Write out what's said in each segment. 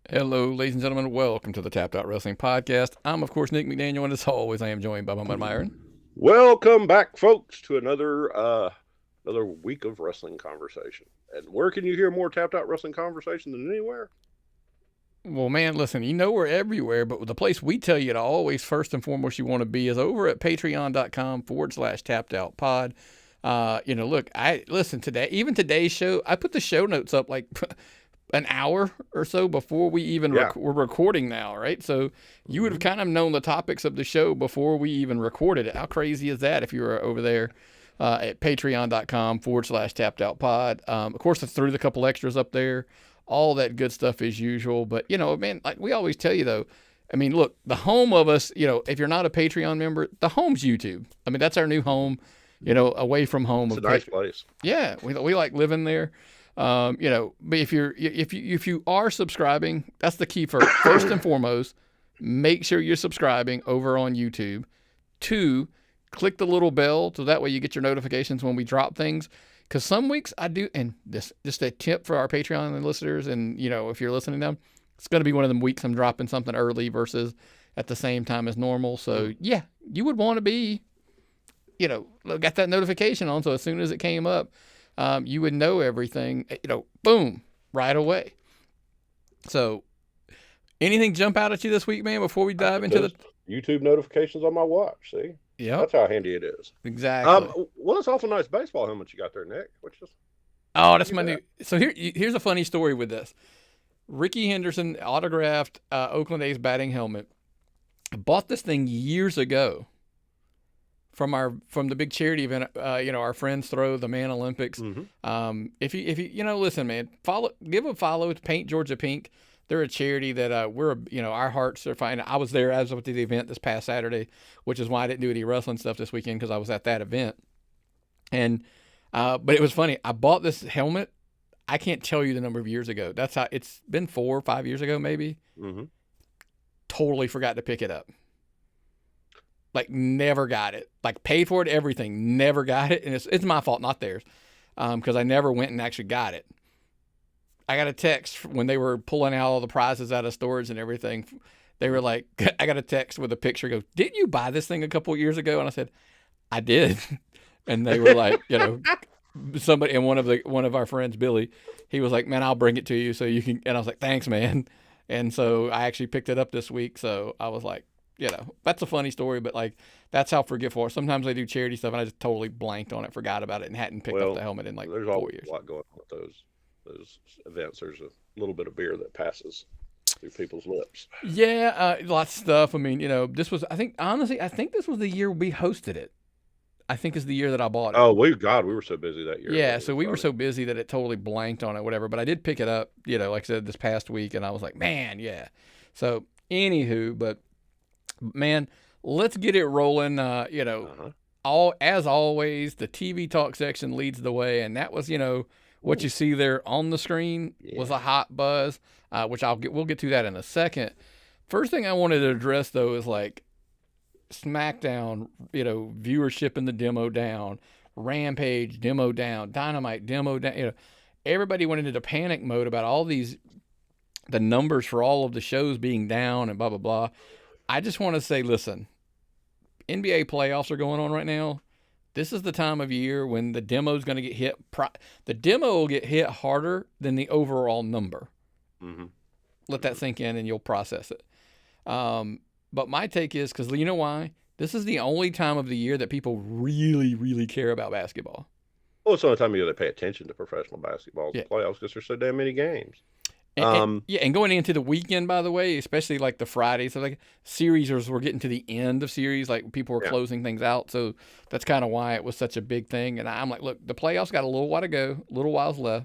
Hello, ladies and gentlemen. Welcome to the Tapped Out Wrestling Podcast. I'm, of course, Nick McDaniel, and as always, I am joined by my buddy Myron. Welcome back, folks, to another week of wrestling conversation. And where can you hear more tapped out wrestling conversation than anywhere? Well, man, listen, you know we're everywhere, but the place we tell you to always, first and foremost, you want to be is over at patreon.com/tapped out pod. Look, I listen today, even today's show, I put the show notes up like an hour or so before we even we're recording now, right? So you would have kind of known the topics of the show before we even recorded it. How crazy is that if you were over there at patreon.com/tapped out pod? Of course, I threw a couple extras up there, all that good stuff as usual. But, man, like we always tell you, though, I mean, look, the home of us, if you're not a Patreon member, the home's YouTube. I mean, that's our new home, away from home. It's a nice place. Yeah, we like living there. But if you are subscribing, that's the key for first and foremost. Make sure you're subscribing over on YouTube. 2, click the little bell so that way you get your notifications when we drop things. Because some weeks I do, and this just a tip for our Patreon listeners, and if you're listening to them, it's going to be one of them weeks I'm dropping something early versus at the same time as normal. So yeah, you would want to be, got that notification on. So as soon as it came up, you would know everything, boom, right away. So anything jump out at you this week, man, before we dive into the YouTube notifications on my watch? See? Yeah. That's how handy it is. Exactly. Well, it's awful nice baseball helmet you got there, Nick. That's my new. So here's a funny story with this. Ricky Henderson autographed Oakland A's batting helmet. I bought this thing years ago from the big charity event, our friends throw the Man Olympics. Mm-hmm. If you listen, man, give a follow to Paint Georgia Pink. They're a charity that our hearts are fine. I was there as of the event this past Saturday, which is why I didn't do any wrestling stuff this weekend because I was at that event. And but it was funny. I bought this helmet. I can't tell you the number of years ago. That's how it's been 4 or 5 years ago, maybe. Mm-hmm. Totally forgot to pick it up. Like never got it. Like paid for it, everything. Never got it, and it's my fault, not theirs, because I never went and actually got it. I got a text when they were pulling out all the prizes out of storage and everything. They were like, I got a text with a picture. Goes, didn't you buy this thing a couple of years ago? And I said, I did. And they were like, somebody, and one of our friends, Billy, he was like, man, I'll bring it to you so you can. And I was like, thanks, man. And so I actually picked it up this week. So I was like, that's a funny story, but like that's how forgetful. Sometimes I do charity stuff and I just totally blanked on it, forgot about it, and hadn't picked up the helmet in like 4 years. There's always a lot going on with those events. There's a little bit of beer that passes through people's lips. Yeah, lots of stuff. I mean, this was, I think this was the year we hosted it. I think is the year that I bought it. Oh, we were so busy that year. Yeah, so we were so busy that it totally blanked on it, whatever. But I did pick it up, like I said, this past week, and I was like, man, yeah. So, anywho, but man, let's get it rolling. All as always, the TV talk section leads the way, and that was, what you see there on the screen was a hot buzz, which we'll get to that in a second. First thing I wanted to address though is like Smackdown, viewership in the demo down, Rampage demo down, Dynamite demo down. Everybody went into panic mode about all the numbers for all of the shows being down and blah blah blah. I just want to say, listen, NBA playoffs are going on right now. This is the time of year when the demo is going to get hit. The demo will get hit harder than the overall number. Mm-hmm. Let that sink in and you'll process it. But my take is, because you know why? This is the only time of the year that people really, really care about basketball. Well, it's the only time of year they pay attention to professional basketball in the playoffs because there's so damn many games. And going into the weekend, by the way, especially like the Friday, so like series, we're getting to the end of series, like people were closing things out, so that's kind of why it was such a big thing. And I'm like, look, the playoffs got a little while to go, a little while's left.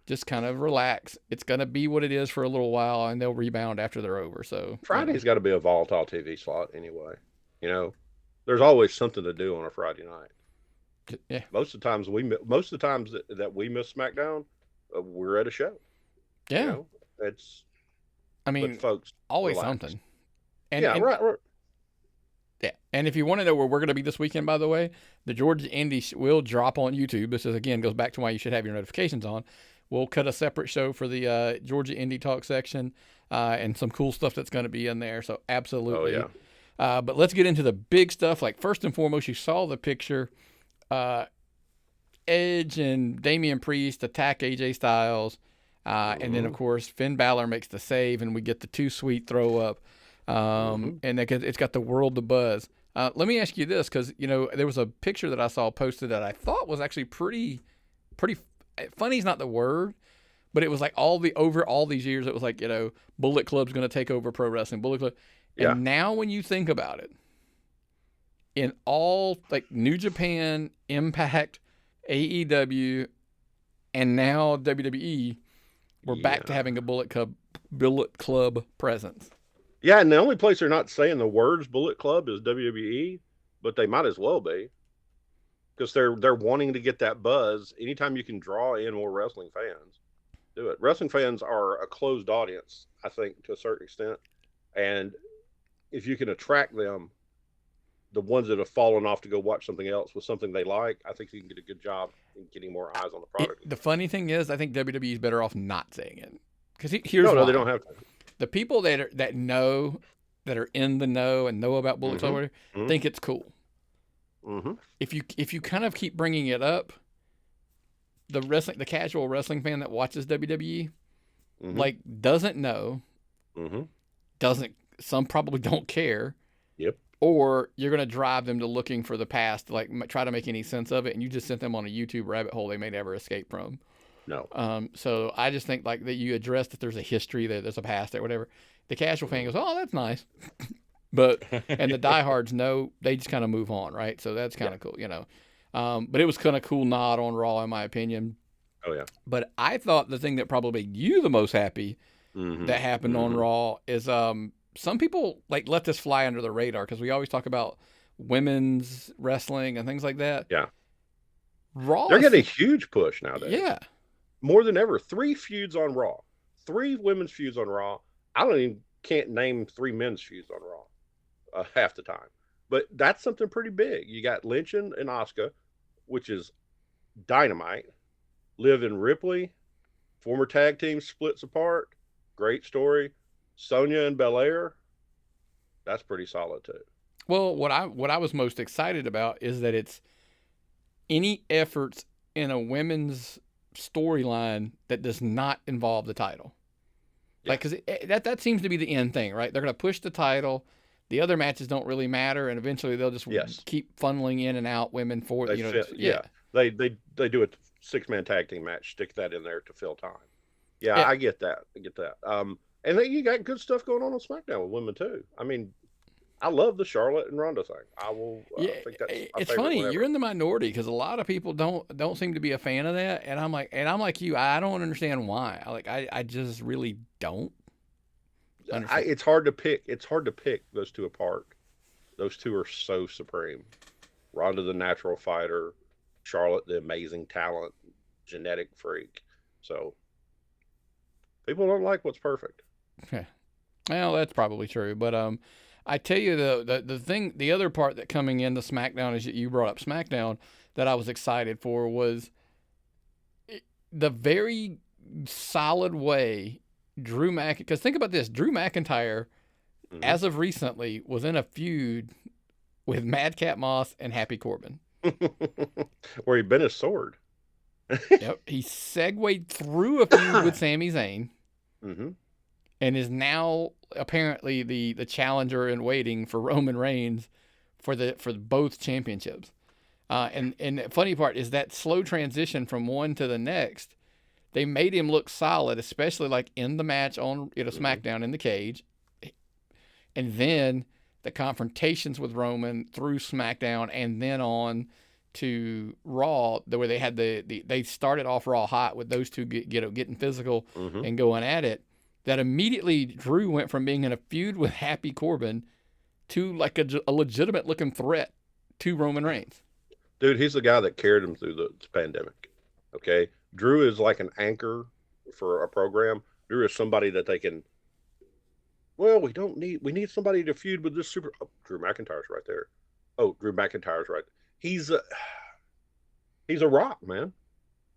Just kind of relax. It's gonna be what it is for a little while, and they'll rebound after they're over. So Friday's got to be a volatile TV slot anyway. There's always something to do on a Friday night. Yeah. Most of the times that we miss SmackDown, we're at a show. Yeah. Folks, always relax. something. Right. Yeah. And if you want to know where we're going to be this weekend, by the way, the Georgia Indy will drop on YouTube. This is, again, goes back to why you should have your notifications on. we'll cut a separate show for the Georgia Indie Talk section and some cool stuff that's going to be in there. So absolutely. Oh, yeah. But let's get into the big stuff. Like, first and foremost, you saw the picture. Edge and Damian Priest attack AJ Styles. And then, of course, Finn Balor makes the save, and we get the too sweet throw up. And it's got the world to buzz. Let me ask you this, because, there was a picture that I saw posted that I thought was actually pretty funny is not the word, but it was like over all these years, it was like, Bullet Club's going to take over pro wrestling. Bullet Club. And now when you think about it, in all, like, New Japan, Impact, AEW, and now WWE, we're back to having a Bullet Club presence. Yeah, and the only place they're not saying the words Bullet Club is WWE, but they might as well be, because they're wanting to get that buzz. Anytime you can draw in more wrestling fans, do it. Wrestling fans are a closed audience, I think, to a certain extent, and if you can attract them, the ones that have fallen off to go watch something else with something they like, I think you can get a good job in getting more eyes on the product. The funny thing is, I think WWE is better off not saying it, because here's why. No, they don't have to. The people that are in the know and know about Bullet Club think it's cool. If you kind of keep bringing it up, the casual wrestling fan that watches WWE, like, doesn't know, some probably don't care. Yep. Or you're going to drive them to looking for the past, like, try to make any sense of it, and you just sent them on a YouTube rabbit hole they may never escape from. No. So I just think, like, that you address that there's a history, that there's a past or whatever. The casual fan goes, oh, that's nice. And the diehards know, they just kind of move on, right? So that's kind of cool, But it was kind of cool nod on Raw, in my opinion. Oh, yeah. But I thought the thing that probably made you the most happy that happened on Raw is some people, like, let this fly under the radar, because we always talk about women's wrestling and things like that. Yeah. Raw, they're getting a huge push nowadays. Yeah. More than ever. 3 feuds on Raw. 3 women's feuds on Raw. I can't name 3 men's feuds on Raw half the time. But that's something pretty big. You got Lynch and Asuka, which is dynamite. Liv and Ripley, former tag team splits apart. Great story. Sonya and Belair, that's pretty solid too. Well, what I was most excited about is that it's any efforts in a women's storyline that does not involve the title. Yeah. Like, because that seems to be the end thing, right? They're going to push the title. The other matches don't really matter, and eventually they'll just keep funneling in and out women for They do a 6-man tag team match, stick that in there to fill time. Yeah. I get that. And then you got good stuff going on SmackDown with women too. I mean, I love the Charlotte and Ronda thing. I think that's it's funny. You're in the minority, because a lot of people don't seem to be a fan of that, and I'm like you. I don't understand why. I just really don't understand. It's hard to pick. It's hard to pick those two apart. Those two are so supreme. Ronda, the natural fighter. Charlotte, the amazing talent, genetic freak. So people don't like what's perfect. Okay. Well, that's probably true, but I tell you, the other part that coming into SmackDown, is that you brought up SmackDown, that I was excited for, was the very solid way Drew McIntyre, because think about this, Drew McIntyre, as of recently, was in a feud with Madcap Moss and Happy Corbin. Where he bent his sword. Yep. He segued through a feud with Sami Zayn. And is now apparently the challenger in waiting for Roman Reigns for both championships. And the funny part is that slow transition from one to the next, they made him look solid, especially like in the match on SmackDown in the cage. And then the confrontations with Roman through SmackDown, and then on to Raw, where they had they started off Raw hot with those two getting physical and going at it. That immediately Drew went from being in a feud with Happy Corbin to like a legitimate looking threat to Roman Reigns. Dude, he's the guy that carried him through the pandemic. Okay, Drew is like an anchor for a program. Drew is somebody that they can. Well, we need somebody to feud with this super. Oh, Drew McIntyre's right there. Oh, Drew McIntyre's right. He's a rock, man.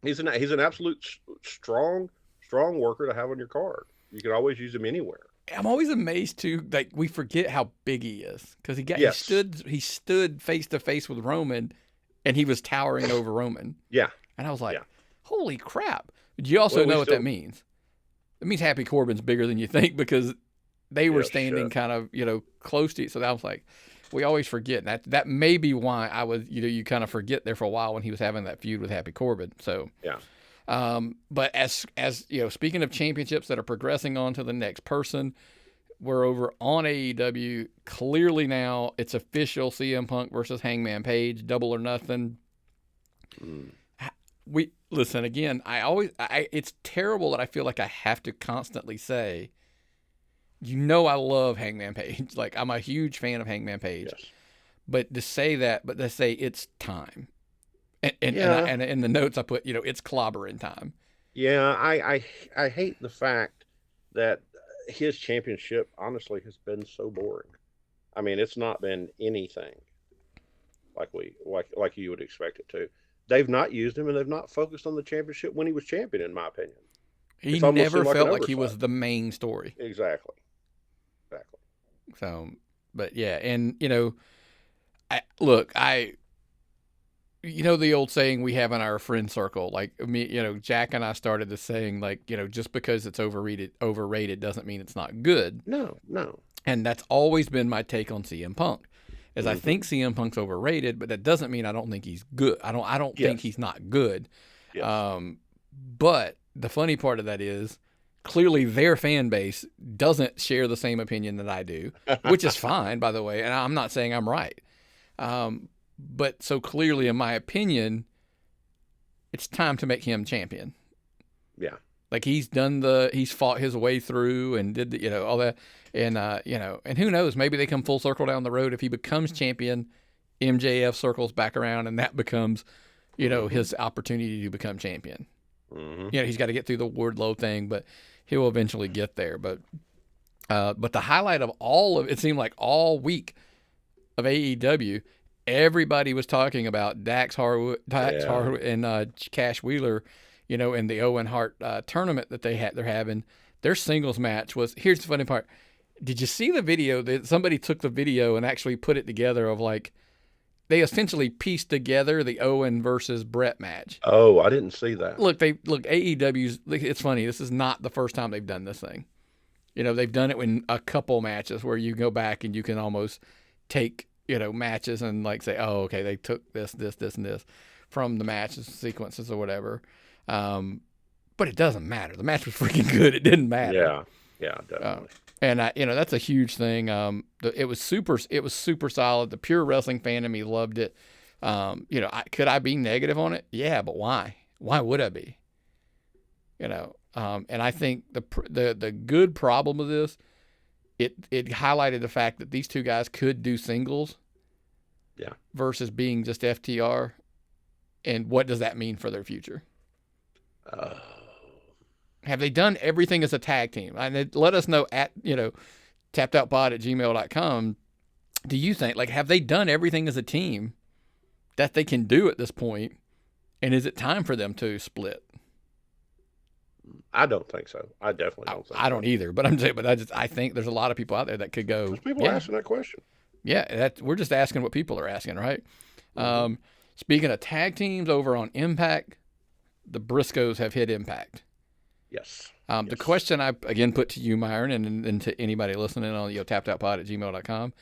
He's an absolute strong worker to have on your card. You can always use him anywhere. I'm always amazed too. Like we forget how big he is because Yes. he stood face to face with Roman, and he was towering over Roman. Yeah. And I was like, Yeah. holy crap! But you also know what that means. It means Happy Corbin's bigger than you think because they were standing kind of close to you. So I was like, we always forget that may be why I was you kind of forget there for a while when he was having that feud with Happy Corbin. So yeah. But as speaking of championships that are progressing on to the next person, we're over on AEW. Clearly now it's official: CM Punk versus Hangman Page, Double or Nothing. We listen again. It's terrible that I feel like I have to constantly say, I love Hangman Page. Like I'm a huge fan of Hangman Page. Yes. But to say it's time. And in the notes I put, it's clobbering time. Yeah, I hate the fact that his championship honestly has been so boring. I mean, it's not been anything like you would expect it to. They've not used him and they've not focused on the championship when he was champion, in my opinion. He never felt like he was the main story. Exactly. So, but yeah, and the old saying we have in our friend circle, like me, Jack and I started this saying, like, just because it's overrated doesn't mean it's not good. No. And that's always been my take on CM Punk. Is I think CM Punk's overrated, but that doesn't mean I don't think he's good. I don't think he's not good. Yes. But the funny part of that is clearly their fan base doesn't share the same opinion that I do, which is fine, by the way. And I'm not saying I'm right. But so clearly, in my opinion, it's time to make him champion. Yeah. Like he's fought his way through and did all that. And, and who knows, maybe they come full circle down the road. If he becomes champion, MJF circles back around and that becomes, his opportunity to become champion. Mm-hmm. He's got to get through the Wardlow thing, but he'll eventually get there. But the highlight of it seemed like all week of AEW, everybody was talking about Dax Harwood and Cash Wheeler, in the Owen Hart tournament that they're having. Their singles match here's the funny part. Did you see the video that somebody took the video and actually put it together of like, they essentially pieced together the Owen versus Brett match. Oh, I didn't see that. AEW's, it's funny. This is not the first time they've done this thing. They've done it in a couple matches where you go back and you can almost take, matches and like say, oh, okay, they took this, and this from the matches, sequences or whatever. But it doesn't matter. The match was freaking good. It didn't matter. Yeah, definitely. And that's a huge thing. It was super solid. The pure wrestling fan in me loved it. Could I be negative on it? Yeah, but why? Why would I be? And I think the good problem with this, it highlighted the fact that these two guys could do singles. Yeah. Versus being just FTR, and what does that mean for their future? Have they done everything as a tag team? And let us know at, tappedoutpod@gmail.com. Do you think, have they done everything as a team that they can do at this point? And is it time for them to split? I don't think so. I definitely don't think so. I don't either, but I'm saying, I think there's a lot of people out there that could go. There's people asking that question. Yeah, we're just asking what people are asking, right? Mm-hmm. Speaking of tag teams over on Impact, the Briscoes have hit Impact. Yes. The question I, again, put to you, Myron, and to anybody listening on tappedoutpod@gmail.com,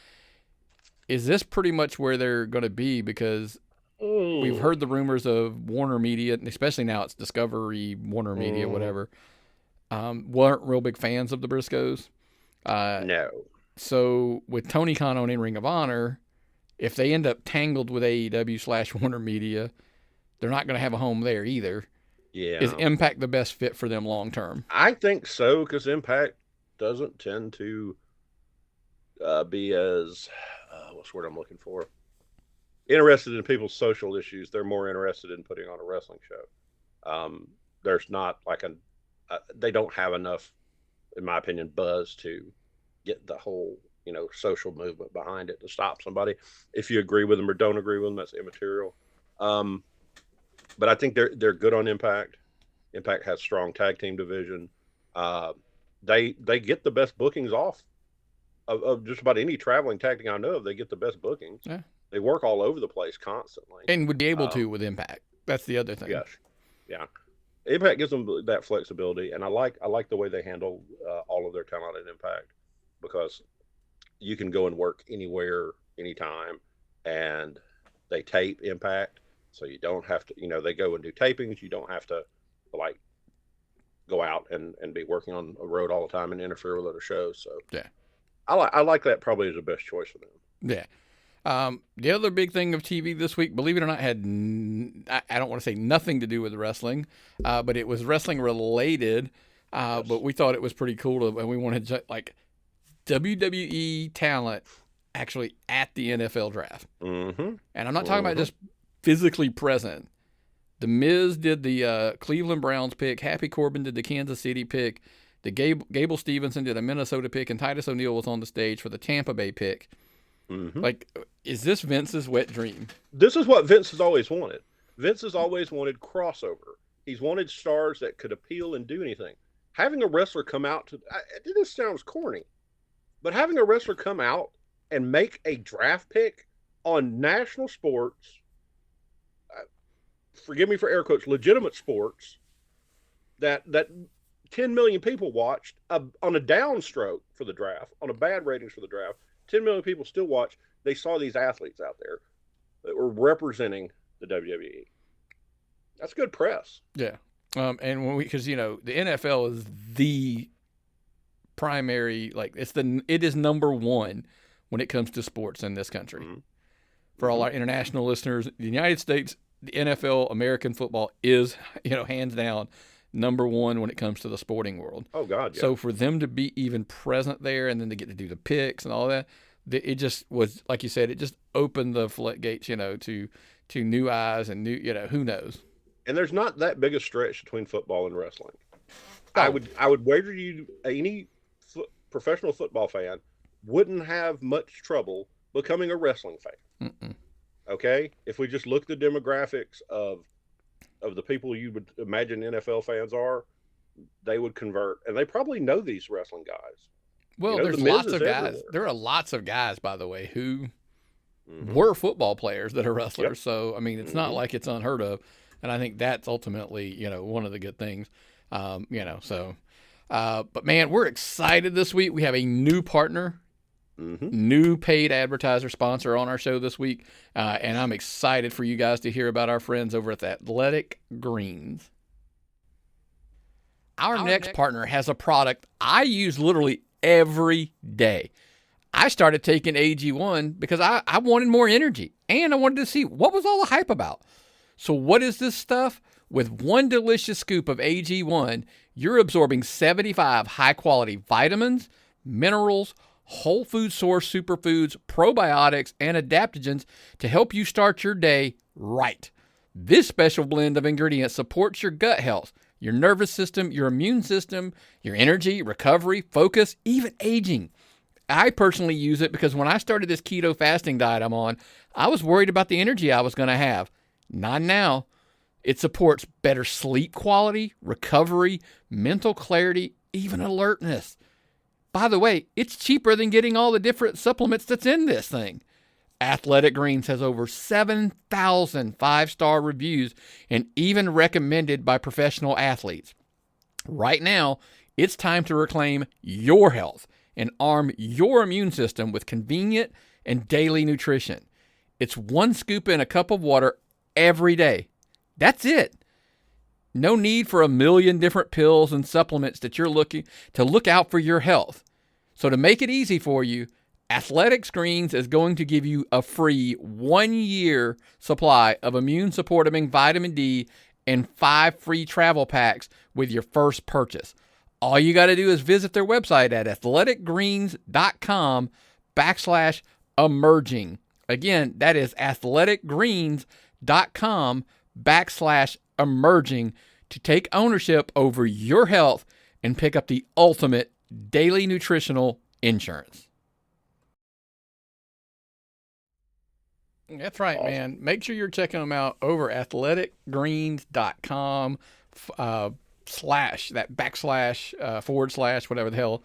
is this pretty much where they're going to be? Because we've heard the rumors of Warner Media, and especially now it's Discovery, Warner Media, whatever, weren't real big fans of the Briscoes. No. So with Tony Khan owning Ring of Honor, if they end up tangled with AEW/Warner Media, they're not going to have a home there either. Yeah. Is Impact the best fit for them long term? I think so, because Impact doesn't tend to be as, what's the word I'm looking for? Interested in people's social issues. They're more interested in putting on a wrestling show. There's not they don't have enough, in my opinion, buzz to get the whole, social movement behind it to stop somebody. If you agree with them or don't agree with them, that's immaterial. but I think they're good on Impact. Impact has strong tag team division. Uh, they get the best bookings off of just about any traveling tag team I know of. They get the best bookings. Yeah. They work all over the place constantly, And would be able to with Impact. That's the other thing. Yes, yeah. Impact gives them that flexibility, and I like the way they handle all of their talent at Impact, because you can go and work anywhere, anytime, and they tape Impact, so you don't have to. They go and do tapings. You don't have to like go out and be working on a road all the time and interfere with other shows. So yeah, I like that probably is the best choice for them. Yeah. The other big thing of TV this week, believe it or not, had I don't want to say nothing to do with wrestling, but it was wrestling related. Yes. But we thought it was pretty cool, and we wanted to, like, WWE talent actually at the NFL draft. Mm-hmm. And I'm not talking about just physically present. The Miz did the Cleveland Browns pick. Happy Corbin did the Kansas City pick. The Gable Stevenson did a Minnesota pick, and Titus O'Neil was on the stage for the Tampa Bay pick. Mm-hmm. Like, is this Vince's wet dream? This is what Vince has always wanted. Vince has always wanted crossover. He's wanted stars that could appeal and do anything. Having a wrestler come out to this sounds corny, but having a wrestler come out and make a draft pick on national sports, forgive me for air quotes, legitimate sports that 10 million people watched on a downstroke for the draft, on a bad ratings for the draft. 10 million people still watch. They saw these athletes out there that were representing the WWE. That's good press. Yeah. And because the NFL is the primary, like, it is number one when it comes to sports in this country. Mm-hmm. For all our international listeners, the United States, the NFL, American football is, hands down, number one when it comes to the sporting world. Oh, God, yeah. So for them to be even present there, and then to get to do the picks and all that, it just was, like you said, it just opened the floodgates, to new eyes and new, who knows. And there's not that big a stretch between football and wrestling. Oh. I would wager you any professional football fan wouldn't have much trouble becoming a wrestling fan. Mm-mm. Okay, if we just look at the demographics of the people you would imagine NFL fans are, they would convert, and they probably know these wrestling guys. Well, there's lots of guys. Everywhere. There are lots of guys, by the way, who were football players that are wrestlers. Yep. So, I mean, it's not like it's unheard of. And I think that's ultimately, one of the good things, but man, we're excited this week. We have a new partner, new paid advertiser sponsor on our show this week. And I'm excited for you guys to hear about our friends over at the Athletic Greens. Our next partner has a product I use literally every day. I started taking AG1 because I wanted more energy, and I wanted to see what was all the hype about. So what is this stuff? With one delicious scoop of AG1, you're absorbing 75 high-quality vitamins, minerals, whole food source superfoods, probiotics, and adaptogens to help you start your day right. This special blend of ingredients supports your gut health, your nervous system, your immune system, your energy, recovery, focus, even aging. I personally use it because when I started this keto fasting diet I'm on, I was worried about the energy I was going to have. Not now. It supports better sleep quality, recovery, mental clarity, even alertness. By the way, it's cheaper than getting all the different supplements that's in this thing. Athletic Greens has over 7,000 five-star reviews and even recommended by professional athletes. Right now, it's time to reclaim your health and arm your immune system with convenient and daily nutrition. It's one scoop in a cup of water every day. That's it. No need for a million different pills and supplements that you're looking to look out for your health. So to make it easy for you, Athletic Greens is going to give you a free 1-year supply of immune-supporting vitamin D and 5 free travel packs with your first purchase. All you got to do is visit their website at athleticgreens.com/emerging. Again, that is athleticgreens.com/emerging to take ownership over your health and pick up the ultimate daily nutritional insurance. That's right, Awesome. man. Make sure you're checking them out over athleticgreens.com / whatever the hell,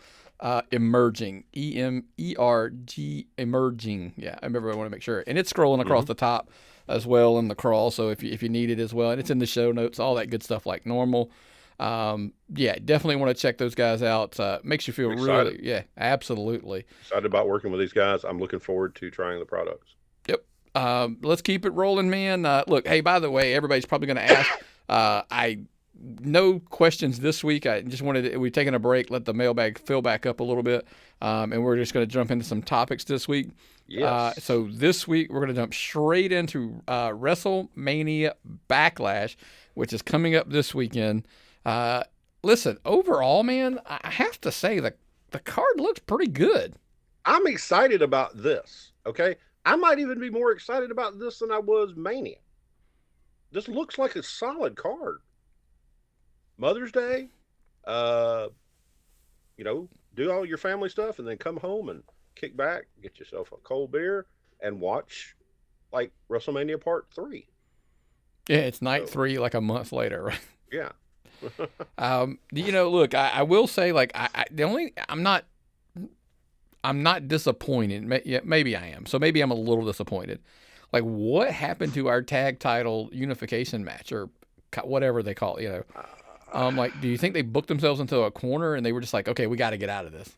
emerging, EMERG, emerging. Yeah, I remember. I want to make sure. And it's scrolling across the top as well in the crawl. So if you need it as well, and it's in the show notes, all that good stuff like normal. Yeah, definitely want to check those guys out. Makes you feel really, yeah, absolutely excited about working with these guys. I'm looking forward to trying the products. Yep. Let's keep it rolling, man. Look, hey, by the way, everybody's probably going to ask. No questions this week. I just we're taking a break, let the mailbag fill back up a little bit, and we're just going to jump into some topics this week. Yes. So this week we're going to jump straight into WrestleMania Backlash, which is coming up this weekend. Listen, overall, man, I have to say the card looks pretty good. I'm excited about this. Okay, I might even be more excited about this than I was Mania. This looks like a solid card. Mother's Day, do all your family stuff and then come home and kick back, get yourself a cold beer and watch like WrestleMania Part 3. Yeah, it's night 3 like a month later, right? Yeah. Look, I will say, like, I'm not disappointed. Maybe I am. So maybe I'm a little disappointed. Like, what happened to our tag title unification match or whatever they call it, like, do you think they booked themselves into a corner and they were just like, okay, we got to get out of this?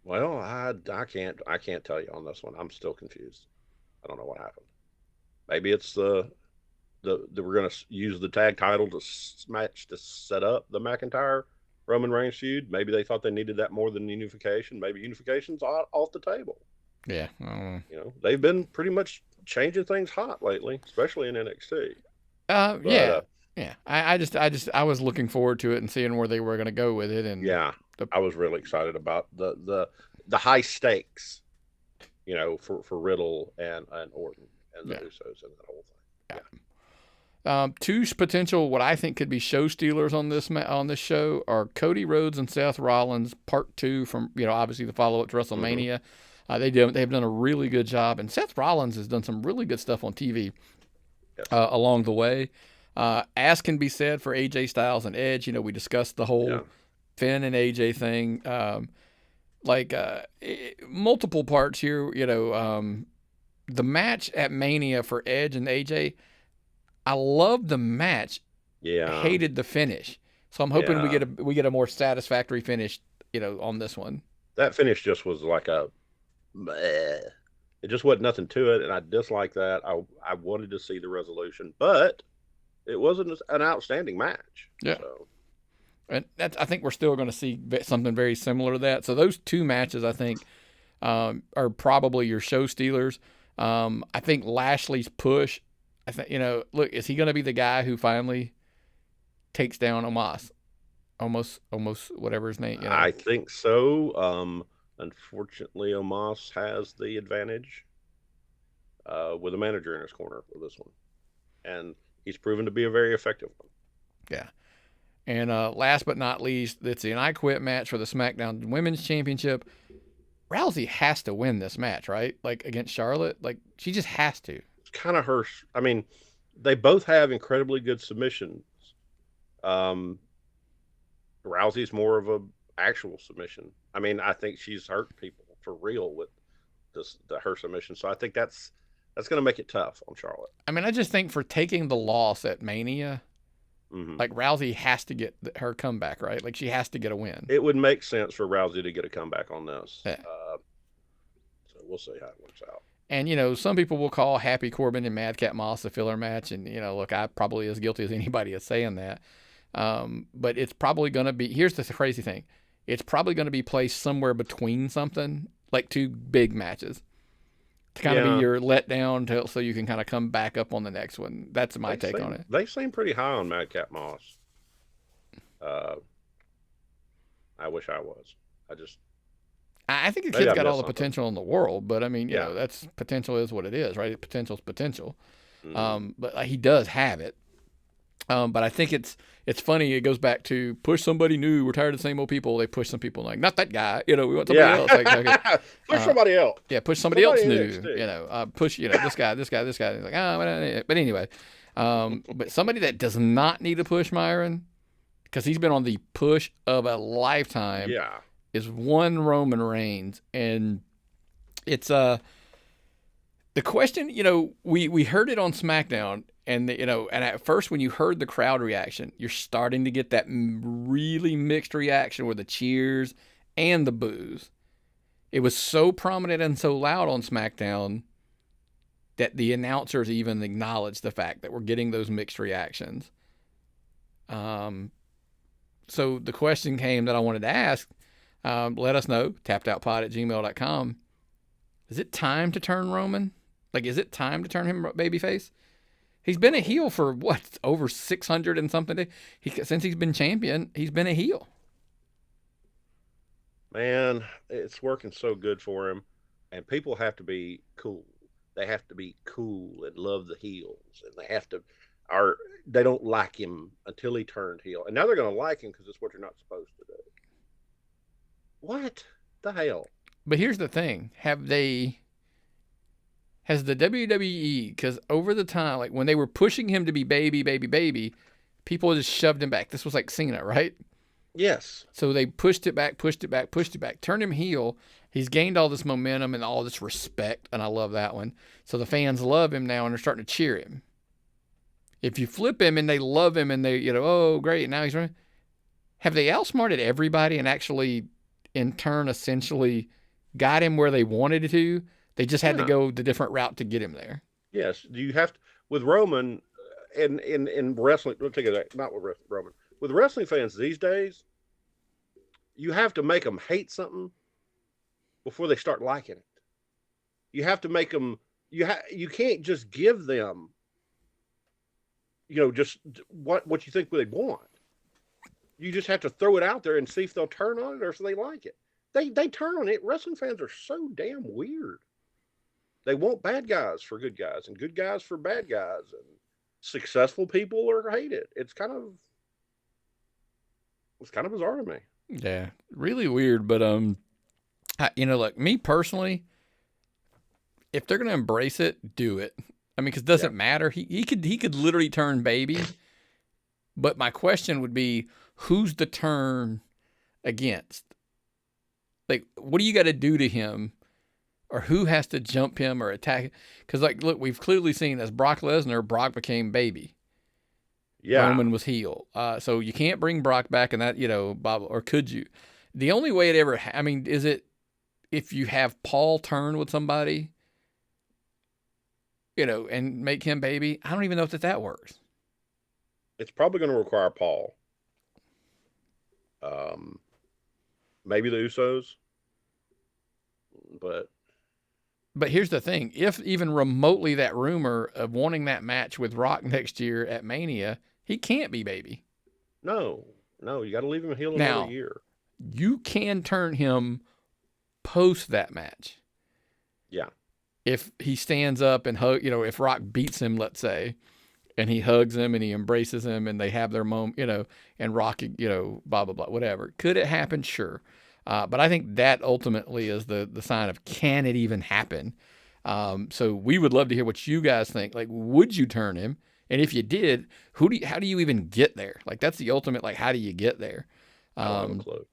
Well, I can't tell you on this one. I'm still confused. I don't know what happened. Maybe it's we're going to use the tag title to set up the McIntyre Roman Reigns feud. Maybe they thought they needed that more than unification. Maybe unification's off the table. Yeah. They've been pretty much changing things hot lately, especially in NXT. Yeah. I was looking forward to it and seeing where they were going to go with it. And yeah, I was really excited about the high stakes, for Riddle and Orton and the Usos and that whole thing. Yeah. Two potential what I think could be show stealers on this show are Cody Rhodes and Seth Rollins Part 2 from obviously the follow up to WrestleMania. They've done a really good job, and Seth Rollins has done some really good stuff on TV along the way. As can be said for AJ Styles and Edge. We discussed the whole Finn and AJ thing. Multiple parts here. The match at Mania for Edge and AJ. I loved the match. Yeah. I hated the finish. So I'm hoping we get a more satisfactory finish. On this one. That finish just was like a. Bleh. It just wasn't nothing to it, and I disliked that. I wanted to see the resolution, but it wasn't an outstanding match. Yeah. So. And I think we're still going to see something very similar to that. So those two matches, I think, are probably your show stealers. I think Lashley's push. I think look, is he going to be the guy who finally takes down Omos? Almost whatever his name. I think so. Unfortunately, Omos has the advantage with a manager in his corner for this one, and he's proven to be a very effective one. Yeah. And last but not least, it's an I Quit match for the SmackDown Women's Championship. Rousey has to win this match, right? Like against Charlotte, like she just has to. It's kind of her. I mean, they both have incredibly good submissions. Rousey's more of a actual submission. I mean, I think she's hurt people for real with her submission. So I think that's going to make it tough on Charlotte. I mean, I just think for taking the loss at Mania, like Rousey has to get her comeback, right? Like she has to get a win. It would make sense for Rousey to get a comeback on this. Yeah. So we'll see how it works out. And, some people will call Happy Corbin and Madcap Moss a filler match. And, look, I'm probably as guilty as anybody is saying that. But it's probably going to be, here's the crazy thing. It's probably going to be placed somewhere between something, like two big matches. To kind of be your letdown so you can kind of come back up on the next one. That's my take on it. They seem pretty high on Madcap Moss. I wish I was. I think the kid's got all the potential in the world, but I mean, that's potential is what it is, right? Potential's potential. But he does have it. But I think it's funny. It goes back to push somebody new. We're tired of the same old people. They push some people like, not that guy. We want somebody else. Like, okay, push somebody else. Yeah, push somebody else new. NXT. Push this guy. He's like, but anyway, but somebody that does not need a push, Myron, because he's been on the push of a lifetime. Yeah, is one Roman Reigns, and it's the question. We heard it on Smackdown. And and at first when you heard the crowd reaction, you're starting to get that really mixed reaction with the cheers and the boos. It was so prominent and so loud on SmackDown that the announcers even acknowledged the fact that we're getting those mixed reactions. So the question came that I wanted to ask. Let us know, tappedoutpod@gmail.com. Is it time to turn Roman? Like, is it time to turn him babyface? He's been a heel for over 600 and something days. Since he's been champion, he's been a heel. Man, it's working so good for him, and people have to be cool. They have to be cool and love the heels, and they don't like him until he turned heel, and now they're going to like him because it's what you're not supposed to do. What the hell? But here's the thing: has the WWE, because over the time, like when they were pushing him to be baby, people just shoved him back. This was like Cena, right? Yes. So they pushed it back, turned him heel. He's gained all this momentum and all this respect, and I love that one. So the fans love him now, and they're starting to cheer him. If you flip him and they love him and they, oh, great, now he's running. Have they outsmarted everybody and actually, in turn, essentially got him where they wanted to? They just had to go the different route to get him there. Yes. Do you have to, with Roman and in wrestling, we'll take it not with Roman. With wrestling fans these days, you have to make them hate something before they start liking it. You have to make them, you can't just give them, just what you think they want. You just have to throw it out there and see if they'll turn on it or if they like it. They turn on it. Wrestling fans are so damn weird. They want bad guys for good guys and good guys for bad guys, and successful people are hated. It's kind of bizarre to me. Yeah, really weird. But like me personally, if they're gonna embrace it, do it. I mean, because it doesn't matter. He could literally turn baby. But my question would be, who's the turn against? Like, what do you got to do to him? Or who has to jump him or attack? Because, look, we've clearly seen as Brock Lesnar, became baby. Yeah. Roman was heel. So you can't bring Brock back and that, Bob, or could you? The only way it ever, is it if you have Paul turn with somebody, and make him baby? I don't even know if that works. It's probably going to require Paul. Maybe the Usos. But here's the thing. If even remotely that rumor of wanting that match with Rock next year at Mania, he can't be baby. No, you got to leave him heel another year. You can turn him post that match. Yeah. If he stands up and if Rock beats him, let's say, and he hugs him and he embraces him and they have their moment, and Rock, blah, blah, blah, whatever. Could it happen? Sure. But I think that ultimately is the sign of, can it even happen? So we would love to hear what you guys think. Like, would you turn him? And if you did, how do you even get there? Like, that's the ultimate, how do you get there? I don't have a clue.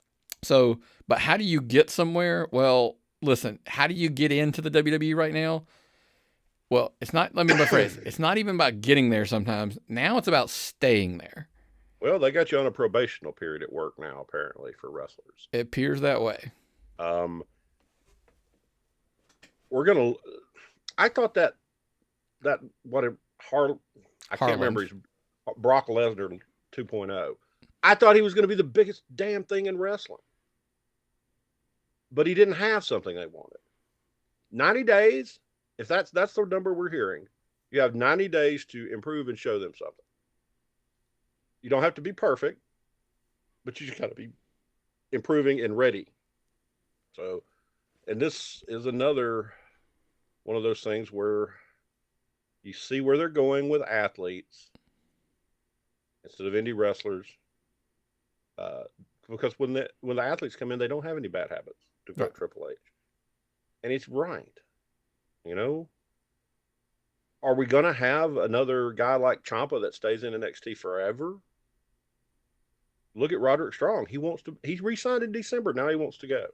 So, but how do you get somewhere? Well, listen, how do you get into the WWE right now? Well, it's not, let me rephrase. It's not even about getting there sometimes. Now it's about staying there. Well, they got you on a probational period at work now, apparently, for wrestlers. It appears that way. I thought that can't remember, his Brock Lesnar 2.0. I thought he was going to be the biggest damn thing in wrestling. But he didn't have something they wanted. 90 days, if that's the number we're hearing, you have 90 days to improve and show them something. You don't have to be perfect, but you just got to be improving and ready. So, and this is another one of those things where you see where they're going with athletes, instead of indie wrestlers. Because when the athletes come in, they don't have any bad habits, to quote Right. Triple H. And it's right. You know, are we going to have another guy like Ciampa that stays in NXT forever? Look at Roderick Strong. He's re-signed in December. Now he wants to go.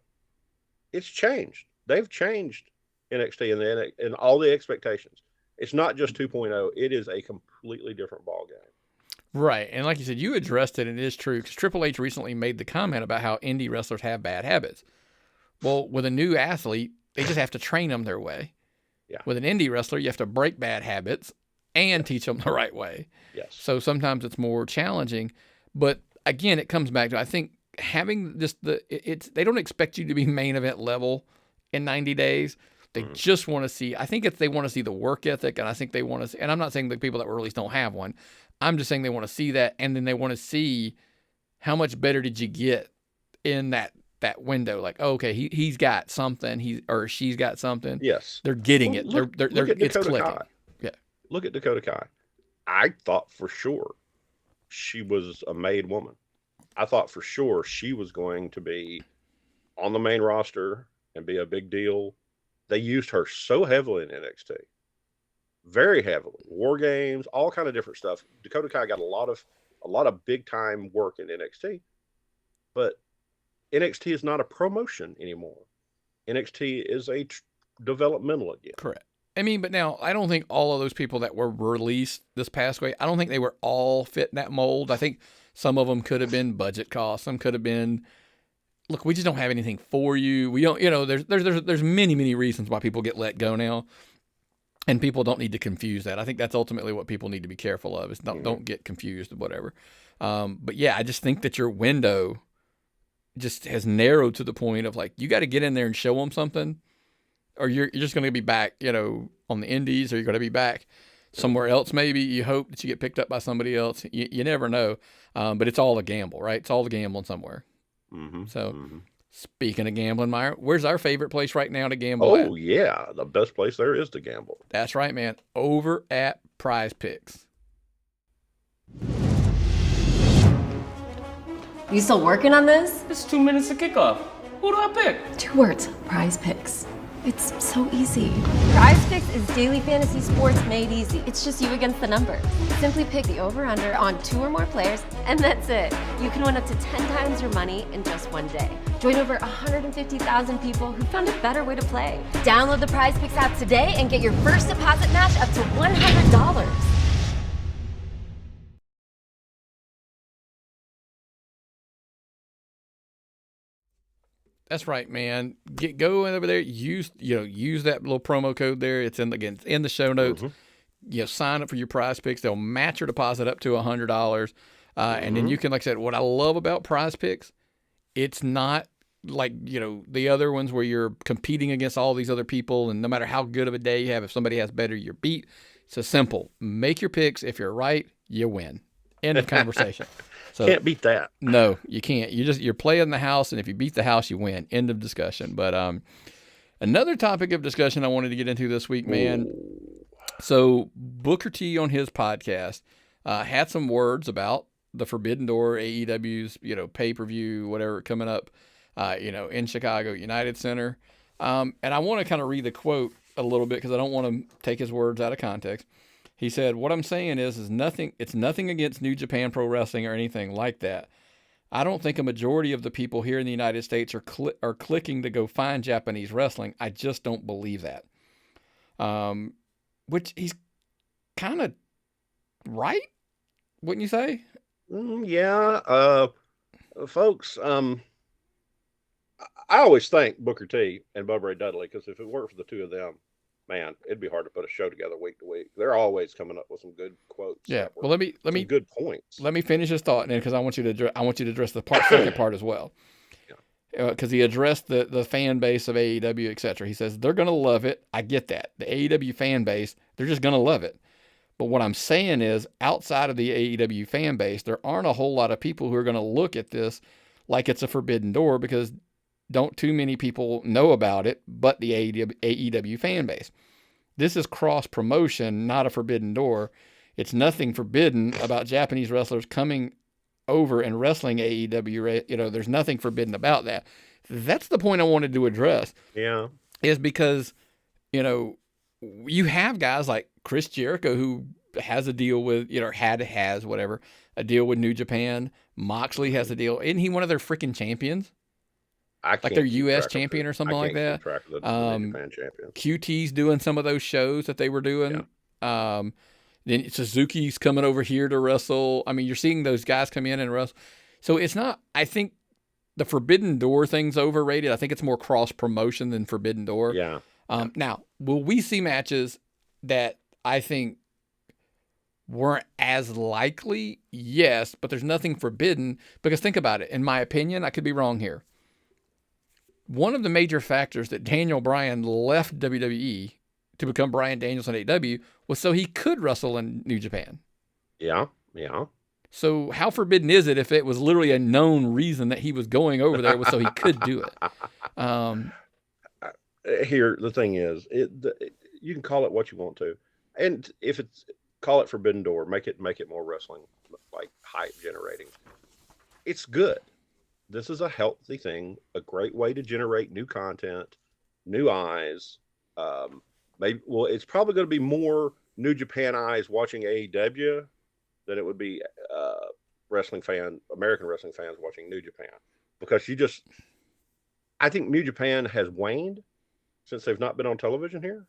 It's changed. They've changed NXT and all the expectations. It's not just 2.0. It is a completely different ball game. Right. And like you said, you addressed it, and it is true, because Triple H recently made the comment about how indie wrestlers have bad habits. Well, with a new athlete, they just have to train them their way. Yeah. With an indie wrestler, you have to break bad habits and teach them the right way. Yes. So sometimes it's more challenging. But again, it comes back to, I think, having this, they don't expect you to be main event level in 90 days. They just want to see, I think they want to see the work ethic, and I think they want to see, and I'm not saying the people that were released don't have one. I'm just saying they want to see that, and then they want to see how much better did you get in that window. Like, oh, okay, he's got something, or she's got something. Yes. They're getting it. Look at it's Dakota clicking. Kai. Yeah. Look at Dakota Kai. I thought for sure she was a made woman. I thought for sure she was going to be on the main roster and be a big deal. They used her so heavily in NXT, very heavily. War games, all kind of different stuff. Dakota Kai got a lot of big time work in NXT, but NXT is not a promotion anymore. NXT is a developmental again. Correct. I mean, but now I don't think all of those people that were released this past week, I don't think they were all fit in that mold. I think some of them could have been budget costs. Some could have been, look, we just don't have anything for you. We don't, there's many reasons why people get let go now, and people don't need to confuse that. I think that's ultimately what people need to be careful of, is don't get confused or whatever. But yeah, I just think that your window just has narrowed to the point of, like, you got to get in there and show them something, or you're just going to be back, on the indies, or you're going to be back somewhere else. Maybe you hope that you get picked up by somebody else. You never know. But it's all a gamble, right? It's all the gambling somewhere. Speaking of gambling, Meyer, where's our favorite place right now to gamble at? Oh, yeah. The best place there is to gamble. That's right, man. Over at Prize Picks. You still working on this? It's 2 minutes to kickoff. Who do I pick? 2 words, Prize Picks. It's so easy. Prize Picks is daily fantasy sports made easy. It's just you against the number. Simply pick the over-under on 2 or more players, and that's it. You can win up to 10 times your money in just one day. Join over 150,000 people who found a better way to play. Download the Prize Picks app today and get your first deposit match up to $100. That's right, man. Go over there. Use that little promo code there. It's in the show notes. Sign up for your Prize Picks. They'll match your deposit up to $100, and then you can, like I said, what I love about Prize Picks, it's not like the other ones where you're competing against all these other people, and no matter how good of a day you have, if somebody has better, you're beat. It's a simple. Make your picks. If you're right, you win. End of conversation. So, can't beat that. No, you can't. You're playing the house, and if you beat the house, you win. End of discussion. But another topic of discussion I wanted to get into this week, man. So Booker T on his podcast had some words about the Forbidden Door, AEW's pay-per-view, whatever, coming up in Chicago United Center. And I want to kind of read the quote a little bit because I don't want to take his words out of context. He said, "What I'm saying is nothing. It's nothing against New Japan Pro Wrestling or anything like that. I don't think a majority of the people here in the United States are clicking to go find Japanese wrestling. I just don't believe that." Which he's kind of right, wouldn't you say? Yeah, folks. I always thank Booker T and Bubba Ray Dudley, because if it weren't for the two of them, man, it'd be hard to put a show together week to week. They're always coming up with some good quotes. Yeah. Well, let me good points. Let me finish his thought, because I want you to address the second part as well. Because he addressed the fan base of AEW, etc. He says they're gonna love it. I get that. The AEW fan base, they're just gonna love it. But what I'm saying is, outside of the AEW fan base, there aren't a whole lot of people who are gonna look at this like it's a forbidden door, because don't too many people know about it but the AEW fan base. This is cross promotion, not a forbidden door. It's nothing forbidden about Japanese wrestlers coming over and wrestling AEW. You know, there's nothing forbidden about that. That's the point I wanted to address. Yeah. Is because, you know, you have guys like Chris Jericho who has a deal with, you know, has whatever, a deal with New Japan. Moxley has a deal. Isn't he one of their freaking champions? Like their U.S. champion or something like that? Track of the New Japan champion. QT's doing some of those shows that they were doing. Yeah. Then Suzuki's coming over here to wrestle. I mean, you're seeing those guys come in and wrestle. So it's not, I think the Forbidden Door thing's overrated. I think it's more cross promotion than Forbidden Door. Yeah. Now, will we see matches that I think weren't as likely? Yes, but there's nothing forbidden because think about it. In my opinion, I could be wrong here. One of the major factors that Daniel Bryan left WWE to become Bryan Danielson AEW was so he could wrestle in New Japan. Yeah. So how forbidden is it if it was literally a known reason that he was going over there was so he could do it? Here, the thing is, you can call it what you want to, and if it's call it Forbidden Door, make it more wrestling, like hype generating. It's good. This is a healthy thing, a great way to generate new content, new eyes. It's probably going to be more New Japan eyes watching AEW than it would be American wrestling fans watching New Japan, because I think New Japan has waned since they've not been on television here.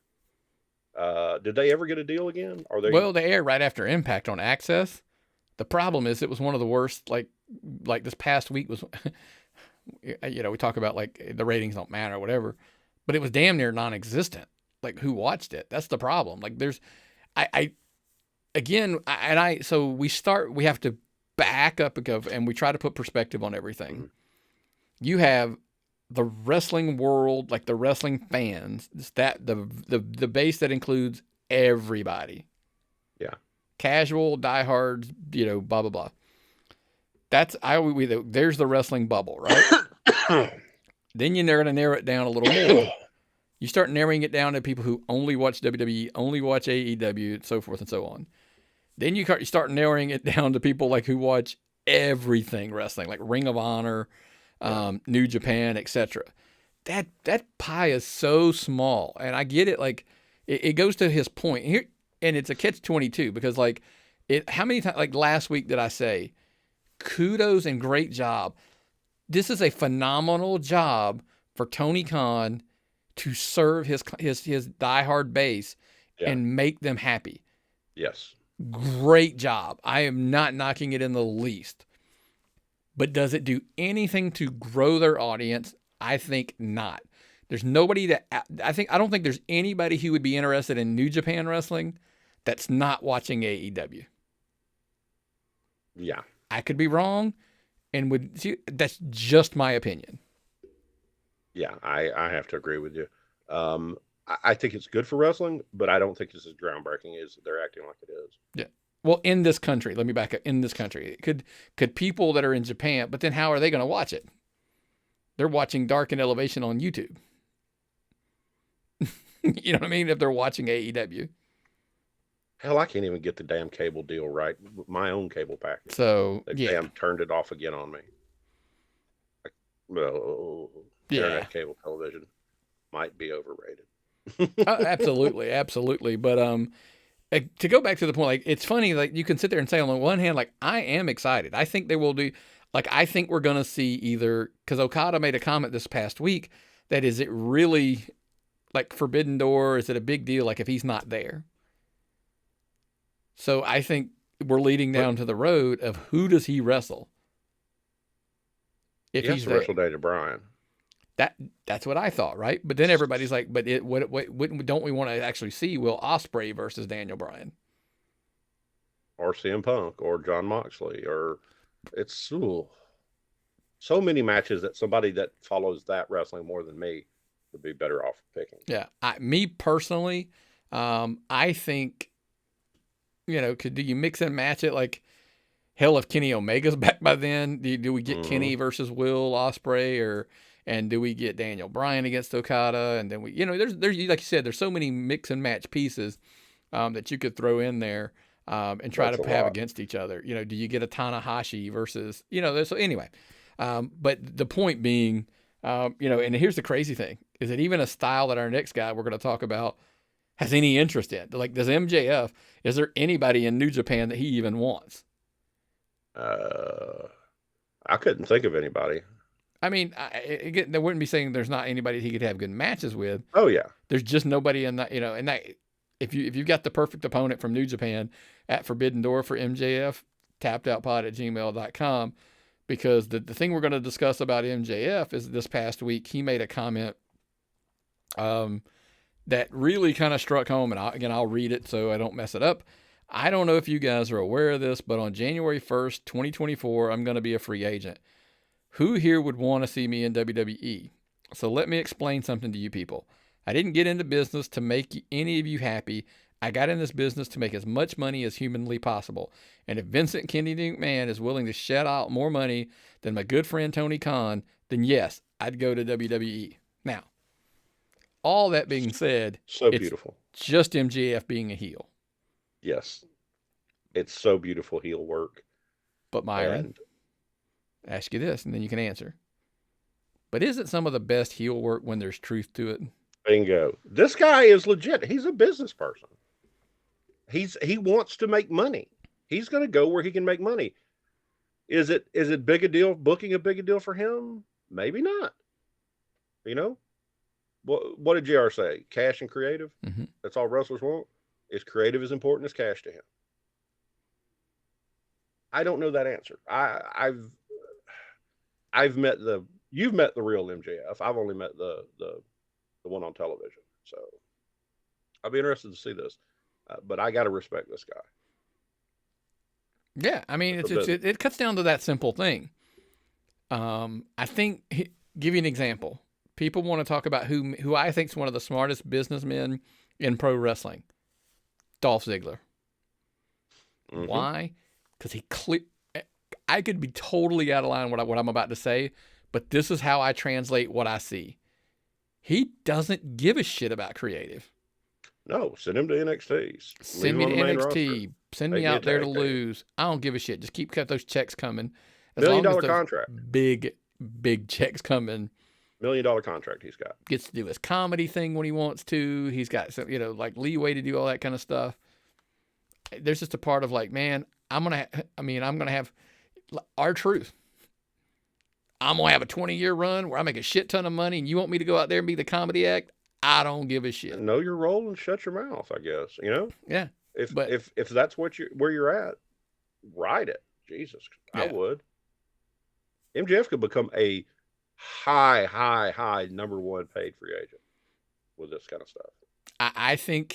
Did they ever get a deal again? Well, they aired right after Impact on Access. The problem is it was one of the worst, like this past week was, you know, we talk about like the ratings don't matter or whatever, but it was damn near non-existent. Like who watched it? That's the problem. Like so we have to back up and we try to put perspective on everything. Mm-hmm. You have the wrestling world, like the wrestling fans, the base that includes everybody. Yeah. Casual, diehards, you know, blah, blah, blah. There's the wrestling bubble, right? Then you're going to narrow it down a little more. You start narrowing it down to people who only watch WWE, only watch AEW, so forth and so on. Then you start narrowing it down to people like who watch everything wrestling, like Ring of Honor, New Japan, etc. That pie is so small, and I get it. Like it goes to his point here, and it's a catch-22 because like how many times like last week did I say, kudos and great job. This is a phenomenal job for Tony Khan to serve his diehard base and make them happy. Yes. Great job. I am not knocking it in the least. But does it do anything to grow their audience? I think not. There's nobody I don't think there's anybody who would be interested in New Japan wrestling that's not watching AEW. Yeah. I could be wrong, and that's just my opinion. Yeah, I have to agree with you. I think it's good for wrestling, but I don't think it's as groundbreaking as they're acting like it is. Yeah. Well, in this country, let me back up. In this country, could people that are in Japan, but then how are they going to watch it? They're watching Dark and Elevation on YouTube. You know what I mean? If they're watching AEW. Hell, I can't even get the damn cable deal right with my own cable package. So, they damn turned it off again on me. Internet cable television might be overrated. Absolutely. But to go back to the point, like it's funny, like you can sit there and say on the one hand, like I am excited. I think they will do. Like I think we're gonna see either because Okada made a comment this past week that is it really like Forbidden Door? Is it a big deal? Like if he's not there. So I think we're leading down to the road of who does he wrestle? If he's there. Wrestle Daniel Bryan. That's what I thought, right? But then everybody's like, but what don't we want to actually see Will Ospreay versus Daniel Bryan? Or CM Punk or John Moxley or it's so many matches that somebody that follows that wrestling more than me would be better off picking. Yeah. Me personally, I think, do you mix and match it? Like, hell, if Kenny Omega's back by then, do we get Kenny versus Will Ospreay and do we get Daniel Bryan against Okada? And then there's like you said, there's so many mix and match pieces that you could throw in there. and try That's to a have lot. against each other. Do you get a Tanahashi versus, so anyway. But the point being, and here's the crazy thing, is that even a style that our next guy we're going to talk about has any interest in. Like, does MJF, is there anybody in New Japan that he even wants? I couldn't think of anybody. I mean, again, they wouldn't be saying there's not anybody he could have good matches with. Oh yeah, There's just nobody in that, and that if you've got the perfect opponent from New Japan at Forbidden Door for MJF, tappedoutpod@gmail.com, because the thing we're going to discuss about MJF is this past week he made a comment that really kind of struck home, and I'll read it so I don't mess it up. I don't know if you guys are aware of this, but on January 1st, 2024, I'm going to be a free agent. Who here would want to see me in WWE? So let me explain something to you people. I didn't get into business to make any of you happy. I got in this business to make as much money as humanly possible. And if Vincent Kennedy McMahon is willing to shed out more money than my good friend Tony Khan, then yes, I'd go to WWE. Now, all that being said, so beautiful. Just MJF being a heel. Yes, it's so beautiful heel work. But Myron, ask you this, and then you can answer. But isn't some of the best heel work when there's truth to it? Bingo. This guy is legit. He's a business person. He wants to make money. He's going to go where he can make money. Is it big a deal? Booking a big a deal for him? Maybe not. What did JR say? Cash and creative. Mm-hmm. That's all wrestlers want. Is creative as important as cash to him? I don't know that answer. You've met the real MJF. I've only met the one on television. So I'll be interested to see this. But I got to respect this guy. Yeah, I mean, it cuts down to that simple thing. I think, give you an example. People want to talk about who I think is one of the smartest businessmen in pro wrestling. Dolph Ziggler. Mm-hmm. Why? Because I could be totally out of line what I'm about to say, but this is how I translate what I see. He doesn't give a shit about creative. No, send him to NXT. Send me to NXT. Send me out there to lose. I don't give a shit. Just keep those checks coming. $1 million contract. Big checks coming. $1 million contract he's got. Gets to do his comedy thing when he wants to. He's got some, like leeway to do all that kind of stuff. There's just a part of like, man, I'm gonna have our truth. I'm gonna have a 20-year run where I make a shit ton of money, and you want me to go out there and be the comedy act? I don't give a shit. Know your role and shut your mouth, I guess. Yeah. If that's where you're at, ride it. Jesus, yeah. I would. MJF could become a high number one paid free agent with this kind of stuff. I think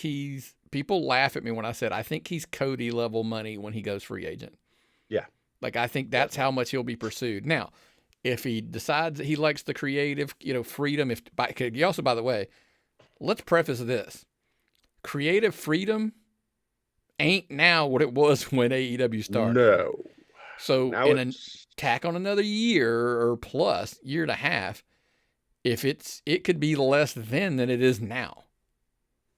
people laugh at me when I said I think he's Cody level money when he goes free agent. Yeah. Like, I think that's how much he'll be pursued. Now, if he decides that he likes the creative, freedom, he also, by the way, let's preface this. Creative freedom ain't now what it was when AEW started. No. So tack on another year or plus, year and a half, it could be less then than it is now.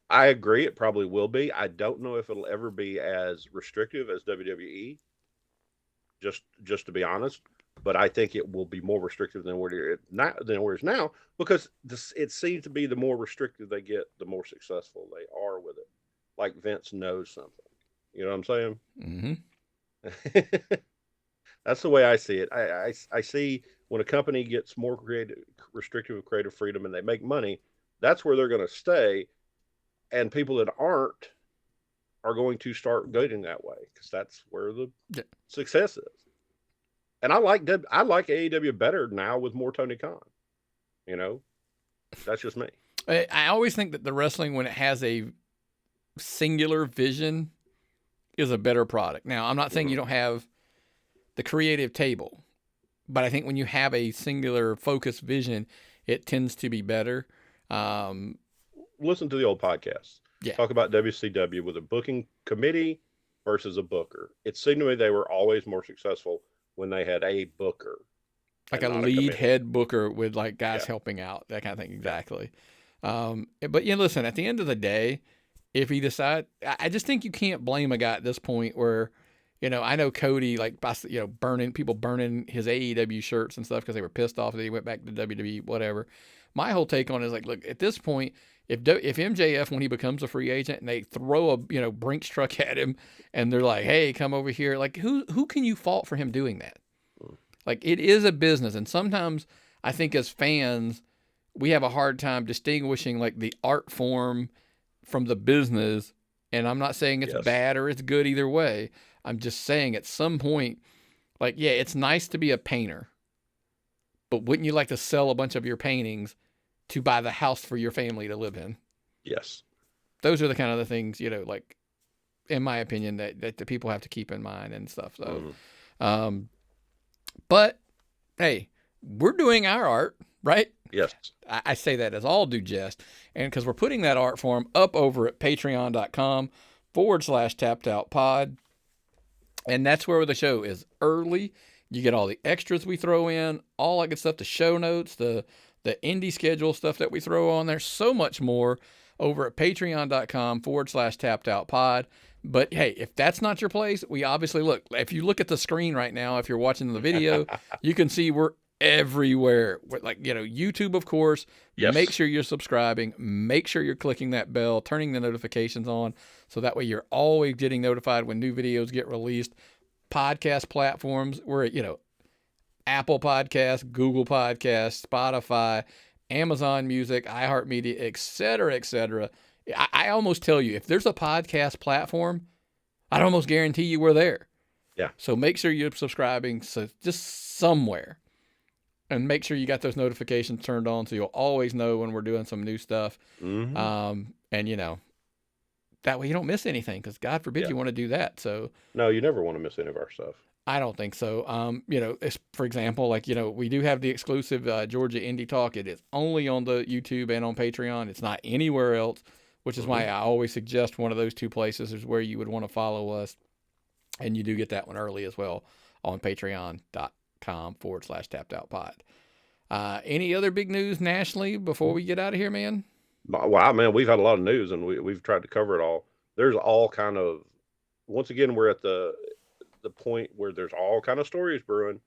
I agree. It probably will be. I don't know if it'll ever be as restrictive as WWE, just to be honest. But I think it will be more restrictive than where it is now, because it seems to be the more restrictive they get, the more successful they are with it. Like Vince knows something. You know what I'm saying? Mm-hmm. That's the way I see it. I see when a company gets more restrictive of creative freedom and they make money, that's where they're going to stay. And people that aren't are going to start going that way because that's where the success is. And I like AEW better now with more Tony Khan. That's just me. I always think that the wrestling, when it has a singular vision, is a better product. Now, I'm not saying you don't have the creative table, but I think when you have a singular focused vision, it tends to be better. Listen to the old podcasts. Yeah. Talk about WCW with a booking committee versus a booker. It seemed to me they were always more successful when they had a booker. Like a lead head booker with like guys helping out, that kind of thing. Exactly. But listen, at the end of the day, if he decides, I just think you can't blame a guy at this point where, I know Cody, like, burning his AEW shirts and stuff because they were pissed off that he went back to WWE, whatever. My whole take on it is like, look, at this point, if MJF, when he becomes a free agent and they throw a, Brinks truck at him and they're like, hey, come over here, like, who can you fault for him doing that? Like, it is a business. And sometimes I think as fans, we have a hard time distinguishing like the art form from the business. And I'm not saying it's bad or it's good either way. I'm just saying at some point, like, yeah, it's nice to be a painter, but wouldn't you like to sell a bunch of your paintings to buy the house for your family to live in? Yes. Those are the kind of the things, like, in my opinion, that the people have to keep in mind and stuff. So, but hey, we're doing our art, right? Yes. I say that as all do jest. And because we're putting that art form up over at patreon.com/tappedoutpod. And that's where the show is early. You get all the extras we throw in, all that good stuff, the show notes, the indie schedule stuff that we throw on there, so much more over at patreon.com/tappedoutpod. But hey, if that's not your place, we obviously if you look at the screen right now, if you're watching the video, you can see we're everywhere. Like, YouTube, of course. Yes. Make sure you're subscribing. Make sure you're clicking that bell, turning the notifications on, so that way you're always getting notified when new videos get released. Podcast platforms, we're at, Apple Podcasts, Google Podcasts, Spotify, Amazon Music, iHeartMedia, et cetera, et cetera. I almost tell you, if there's a podcast platform, I'd almost guarantee you we're there. Yeah. So make sure you're subscribing, so just somewhere. And make sure you got those notifications turned on so you'll always know when we're doing some new stuff. Mm-hmm. And, that way you don't miss anything, because God forbid you want to do that. So no, you never want to miss any of our stuff. I don't think so. For example, like, we do have the exclusive Georgia Indie Talk. It is only on the YouTube and on Patreon. It's not anywhere else, which is why I always suggest one of those two places is where you would want to follow us. And you do get that one early as well on patreon.com/tappedoutpod. Any other big news nationally before we get out of here, man? Wow, man, we've had a lot of news and we've tried to cover it all. There's all kind of, once again, we're at the point where there's all kind of stories brewing.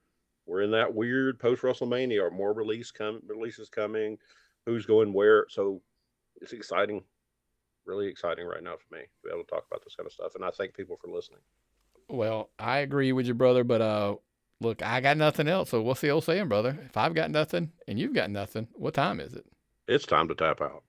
We're in that weird post WrestleMania, or more releases coming, who's going where. So it's exciting, really exciting right now for me to be able to talk about this kind of stuff. And I thank people for listening. Well, I agree with you, brother, but look, I got nothing else. So what's the old saying, brother? If I've got nothing and you've got nothing, what time is it? It's time to tap out.